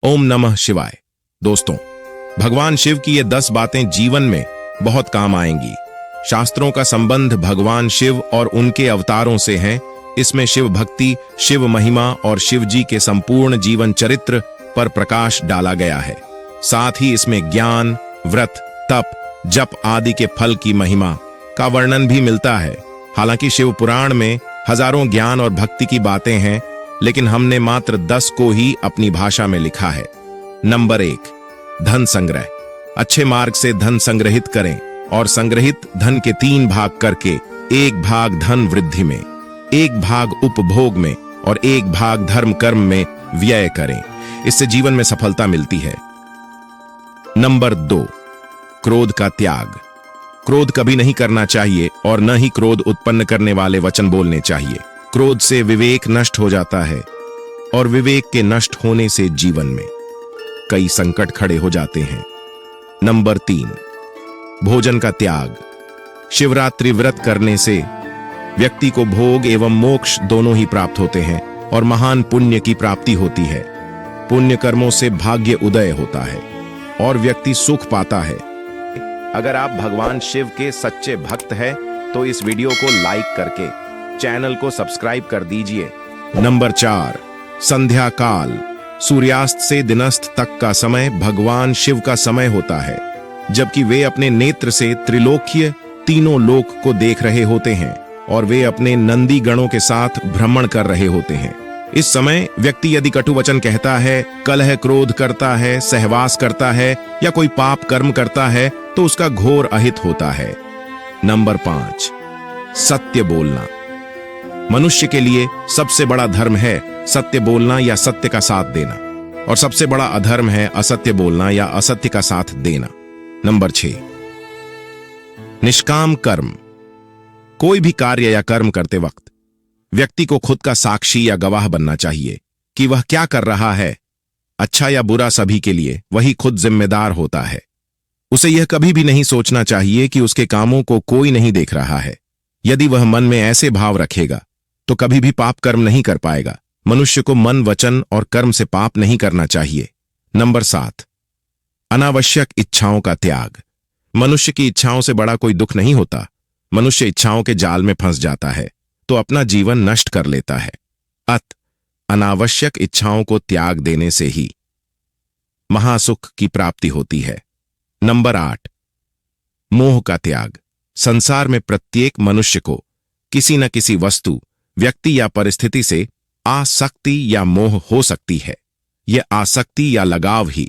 ओम नमः शिवाय। दोस्तों, भगवान शिव की ये 10 बातें जीवन में बहुत काम आएंगी। शास्त्रों का संबंध भगवान शिव और उनके अवतारों से है। इसमें शिव भक्ति, शिव महिमा और शिव जी के संपूर्ण जीवन चरित्र पर प्रकाश डाला गया है। साथ ही इसमें ज्ञान, व्रत, तप, जप आदि के फल की महिमा का वर्णन भी मिलता है। हालांकि शिव पुराण में हजारों ज्ञान और भक्ति की बातें हैं, लेकिन हमने मात्र 10 को ही अपनी भाषा में लिखा है। नंबर 1, धन संग्रह। अच्छे मार्ग से धन संग्रहित करें और संग्रहित धन के 3 भाग करके 1 भाग धन वृद्धि में, 1 भाग उपभोग में और 1 भाग धर्म कर्म में व्यय करें। इससे जीवन में सफलता मिलती है। नंबर 2, क्रोध का त्याग। क्रोध कभी नहीं करना चाहिए और न ही क्रोध उत्पन्न करने वाले वचन बोलने चाहिए। क्रोध से विवेक नष्ट हो जाता है और विवेक के नष्ट होने से जीवन में कई संकट खड़े हो जाते हैं। नंबर 3, भोजन का त्याग। शिवरात्रि व्रत करने से व्यक्ति को भोग एवं मोक्ष दोनों ही प्राप्त होते हैं और महान पुण्य की प्राप्ति होती है। पुण्य कर्मों से भाग्य उदय होता है और व्यक्ति सुख पाता है। अगर आप भगवान शिव के सच्चे भक्त हैं तो इस वीडियो को लाइक करके चैनल को सब्सक्राइब कर दीजिए। नंबर 4, संध्या काल। सूर्यास्त से दिनस्त तक का समय भगवान शिव का समय होता है, जबकि वे अपने नेत्र से त्रिलोकीय तीनों लोक को देख रहे होते हैं और वे अपने नंदी गणों के साथ भ्रमण कर रहे होते हैं। इस समय व्यक्ति यदि कटु वचन कहता है, कलह क्रोध करता है, सहवास करता है या कोई पाप कर्म करता है तो उसका घोर अहित होता है। नंबर 5, सत्य बोलना। मनुष्य के लिए सबसे बड़ा धर्म है सत्य बोलना या सत्य का साथ देना, और सबसे बड़ा अधर्म है असत्य बोलना या असत्य का साथ देना। नंबर 6, निष्काम कर्म। कोई भी कार्य या कर्म करते वक्त व्यक्ति को खुद का साक्षी या गवाह बनना चाहिए कि वह क्या कर रहा है। अच्छा या बुरा सभी के लिए वही खुद जिम्मेदार होता है। उसे यह कभी भी नहीं सोचना चाहिए कि उसके कामों को कोई नहीं देख रहा है। यदि वह मन में ऐसे भाव रखेगा तो कभी भी पाप कर्म नहीं कर पाएगा। मनुष्य को मन, वचन और कर्म से पाप नहीं करना चाहिए। नंबर 7, अनावश्यक इच्छाओं का त्याग। मनुष्य की इच्छाओं से बड़ा कोई दुख नहीं होता। मनुष्य इच्छाओं के जाल में फंस जाता है तो अपना जीवन नष्ट कर लेता है। अनावश्यक इच्छाओं को त्याग देने से ही महासुख की प्राप्ति होती है। नंबर 8, मोह का त्याग। संसार में प्रत्येक मनुष्य को किसी न किसी वस्तु, व्यक्ति या परिस्थिति से आसक्ति या मोह हो सकती है। यह आसक्ति या लगाव ही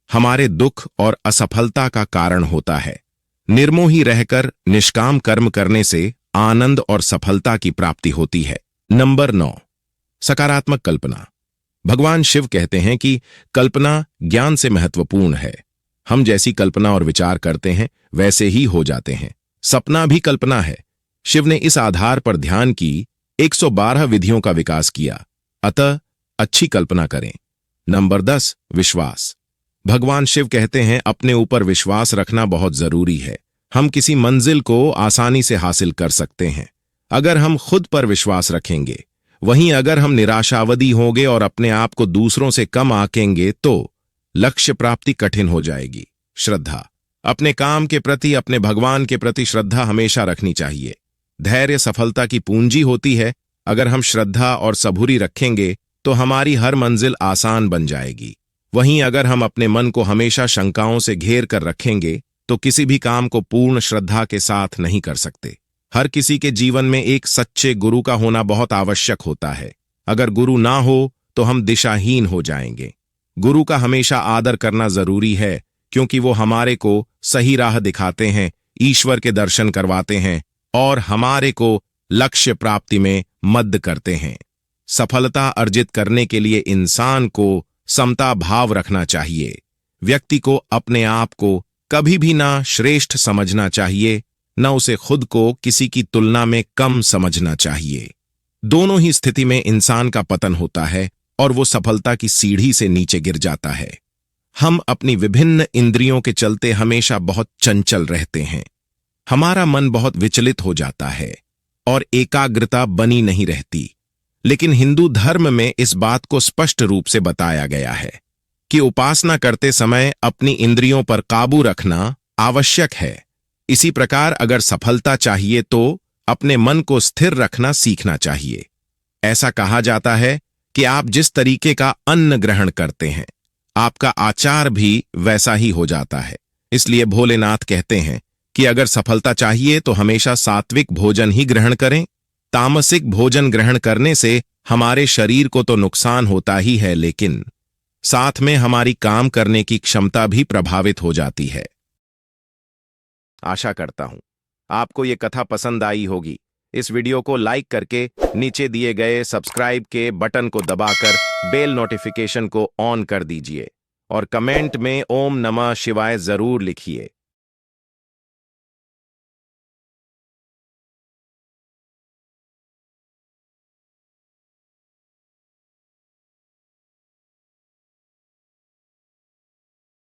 हमारे दुख और असफलता का कारण होता है। निर्मोही रहकर निष्काम कर्म करने से आनंद और सफलता की प्राप्ति होती है। नंबर 9, सकारात्मक कल्पना। भगवान शिव कहते हैं कि कल्पना ज्ञान से महत्वपूर्ण है। हम जैसी कल्पना और विचार करते हैं वैसे ही हो जाते हैं। सपना भी कल्पना है। शिव ने इस आधार पर ध्यान की 112 विधियों का विकास किया। अतः अच्छी कल्पना करें। नंबर 10, विश्वास। भगवान शिव कहते हैं अपने ऊपर विश्वास रखना बहुत जरूरी है। हम किसी मंजिल को आसानी से हासिल कर सकते हैं अगर हम खुद पर विश्वास रखेंगे। वहीं अगर हम निराशावादी होंगे और अपने आप को दूसरों से कम आंकेंगे तो लक्ष्य प्राप्ति कठिन हो जाएगी। श्रद्धा। अपने काम के प्रति, अपने भगवान के प्रति श्रद्धा हमेशा रखनी चाहिए। धैर्य सफलता की पूंजी होती है। अगर हम श्रद्धा और सबूरी रखेंगे तो हमारी हर मंजिल आसान बन जाएगी। वहीं अगर हम अपने मन को हमेशा शंकाओं से घेर कर रखेंगे तो किसी भी काम को पूर्ण श्रद्धा के साथ नहीं कर सकते। हर किसी के जीवन में एक सच्चे गुरु का होना बहुत आवश्यक होता है। अगर गुरु ना हो तो हम दिशाहीन हो जाएंगे। गुरु का हमेशा आदर करना जरूरी है, क्योंकि वो हमारे को सही राह दिखाते हैं, ईश्वर के दर्शन करवाते हैं और हमारे को लक्ष्य प्राप्ति में मदद करते हैं। सफलता अर्जित करने के लिए इंसान को समता भाव रखना चाहिए। व्यक्ति को अपने आप को कभी भी ना श्रेष्ठ समझना चाहिए, न उसे खुद को किसी की तुलना में कम समझना चाहिए। दोनों ही स्थिति में इंसान का पतन होता है और वो सफलता की सीढ़ी से नीचे गिर जाता है। हम अपनी विभिन्न इंद्रियों के चलते हमेशा बहुत चंचल रहते हैं। हमारा मन बहुत विचलित हो जाता है और एकाग्रता बनी नहीं रहती। लेकिन हिंदू धर्म में इस बात को स्पष्ट रूप से बताया गया है। कि उपासना करते समय अपनी इंद्रियों पर काबू रखना आवश्यक है। इसी प्रकार अगर सफलता चाहिए तो अपने मन को स्थिर रखना सीखना चाहिए। ऐसा कहा जाता है कि आप जिस तरीके का अन्न ग्रहण करते हैं, आपका आचार भी वैसा ही हो जाता है। इसलिए भोलेनाथ कहते हैं कि अगर सफलता चाहिए तो हमेशा सात्विक भोजन ही ग्रहण करें। तामसिक भोजन ग्रहण करने से हमारे शरीर को तो नुकसान होता ही है, लेकिन साथ में हमारी काम करने की क्षमता भी प्रभावित हो जाती है। आशा करता हूं आपको ये कथा पसंद आई होगी। इस वीडियो को लाइक करके नीचे दिए गए सब्सक्राइब के बटन को दबाकर बेल नोटिफिकेशन को ऑन कर दीजिए और कमेंट में ओम नमः शिवाय जरूर लिखिए।